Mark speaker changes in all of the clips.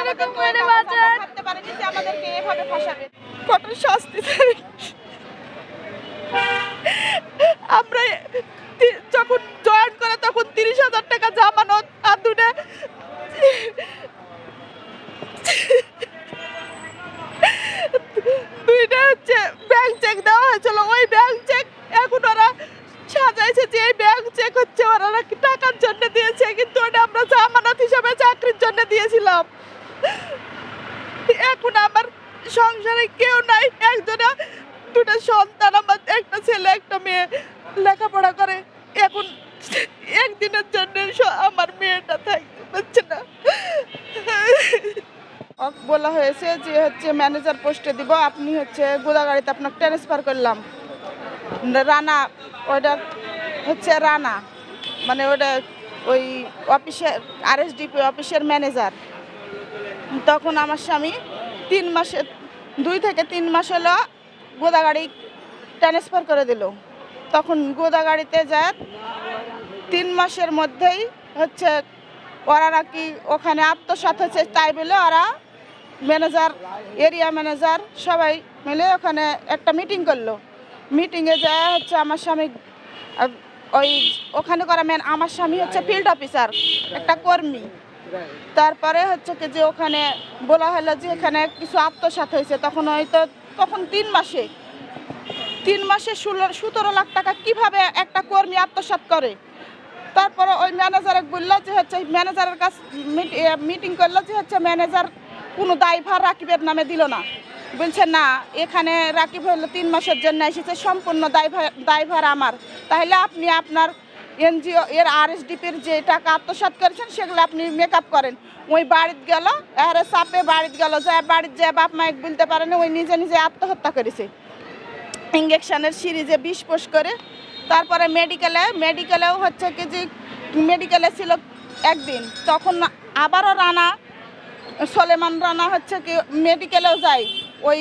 Speaker 1: আলাইকুম মানে বাজার
Speaker 2: ভাবতে পারেনি যে আমাদেরকে এভাবে ফাঁসাবে।
Speaker 1: কঠোর শাস্তি চাই। আমরা যখন জয়েন করে তখন 30,000 টাকা জামানত আর দুইটা হচ্ছে ব্যাংক চেক দেওয়া হয়েছিল। ওই ব্যাংক চেক এখন ওরা সাজাইছে যে এই ব্যাংক চেক হচ্ছে ওরা নাকি টাকার জন্য দিয়েছে, কিন্তু ওটা আমরা জামানত হিসাবে চাকরির জন্য দিয়েছিলাম। এখন আমার সংসারে কেউ নাই, একজনা দুটো সন্তান, আমার একটা ছেলে একটা মেয়ে লেখাপড়া করে। এখন একদিনের জন্য আমার মেয়েটা থাকতে পারছে না। বলা হয়েছে যে হচ্ছে ম্যানেজার পোস্টে দিব, আপনি হচ্ছে গোদাগাড়িতে আপনাকে ট্রান্সফার করলাম। রানা, ওইটা হচ্ছে রানা মানে ওটা ওই অফিসের RSDP অফিসের ম্যানেজার। তখন আমার স্বামী 2 থেকে 3 মাস হলো গোদাগাড়ি ট্রান্সফার করে দিল। তখন গোদাগাড়িতে যায় 3 মাসের মধ্যেই হচ্ছে ওরা নাকি ওখানে আত্মসাৎ হচ্ছে, তাই বলে ওরা ম্যানেজার, এরিয়া ম্যানেজার সবাই মিলে ওখানে একটা মিটিং করলো। মিটিংয়ে যায় হচ্ছে আমার স্বামী ওই ওখানে করা আমার স্বামী হচ্ছে ফিল্ড অফিসার, একটা কর্মী। তারপরে হচ্ছে কি যে ওখানে বলা হলো যে এখানে কিছু আত্মসাৎ হয়েছে। তখন 3 মাসে 17 লাখ টাকা কিভাবে একটা কর্মী আত্মসাৎ করে। তারপরে ওই ম্যানেজারে বললো যে হচ্ছে ম্যানেজারের কাছে মিটিং করলো যে হচ্ছে ম্যানেজার কোনো দায়ভার রাকিবের নামে দিল না। বলছে না, এখানে রাকিব হলো 3 মাসের জন্য এসেছে, সম্পূর্ণ দায়ভার আমার। তাহলে আপনি আপনার NGO এর RSDPর যে টাকা আত্মসাৎ করেছেন সেগুলো আপনি মেকআপ করেন। ওই বাড়িতে গেল, এর চাপে বাড়িতে গেল, বাড়িতে যে বাপ মাইক বলতে পারেনি, ওই নিজে নিজে আত্মহত্যা করেছে ইঞ্জেকশনের সিরিজে বিষ পোষ করে। তারপরে মেডিকেলেও হচ্ছে কি যে মেডিকেলে ছিল একদিন, তখন আবারও সোলেমান রানা হচ্ছে কি মেডিকেলেও যায় ওই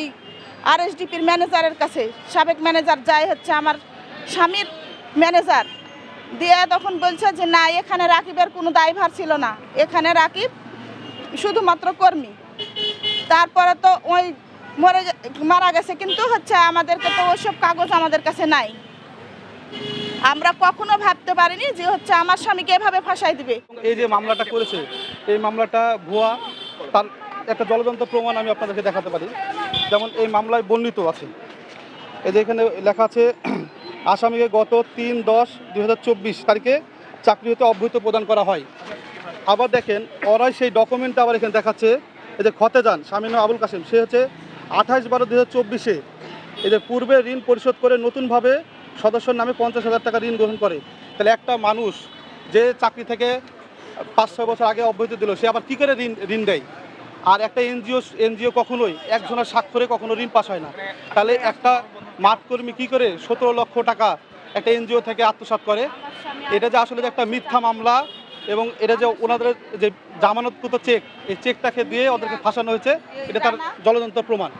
Speaker 1: RSDPর ম্যানেজারের কাছে। সাবেক ম্যানেজার যায় হচ্ছে আমার স্বামীর ম্যানেজার দিয়ে, তখন বলছে যে না, এখানে রাকিবের কোনো দায়ভার ছিল না, এখানে রাকিব শুধুমাত্র কর্মী। তারপরে তো ওই মারা গেছে, কিন্তু হচ্ছে আমাদেরকে তো ওইসব কাগজ আমাদের কাছে নাই। আমরা কখনো ভাবতে পারিনি যে হচ্ছে আমার স্বামীকে এভাবে ফাঁসাই দিবে।
Speaker 3: এই যে মামলাটা করেছে, এই মামলাটা ভুয়া, তার একটা জ্বলন্ত প্রমাণ আমি আপনাদেরকে দেখাতে পারি। যেমন এই মামলায় বর্ণিত আছে, এই যে এখানে লেখা আছে আসামিকে গত 3/10/2024 তারিখে চাকরি হতে অব্যাহতি প্রদান করা হয়। আবার দেখেন ওরাই সেই ডকুমেন্টটা আবার এখানে দেখাচ্ছে। এই যে খতে যান স্বামী আবুল কাসেম, সে হচ্ছে 28/12/2024 এই যে পূর্বে ঋণ পরিশোধ করে নতুনভাবে সদস্যর নামে 50,000 টাকা ঋণ গ্রহণ করে। তাহলে একটা মানুষ যে চাকরি থেকে 5-6 বছর আগে অব্যাহতি দিল, সে আবার কী করে ঋণ দেয়? আর একটা এনজিও কখনোই একজনের স্বাক্ষরে কখনো ঋণ পাস হয় না। তাহলে একটা মাঠকর্মী কী করে 17 লক্ষ টাকা একটা NGO থেকে আত্মসাৎ করে? এটা যে আসলে যে একটা মিথ্যা মামলা, এবং এটা যে ওনাদের যে জামানতকৃত চেক, এই চেকটাকে দিয়ে ওদেরকে ফাঁসানো হয়েছে, এটা তার জ্বলন্ত প্রমাণ।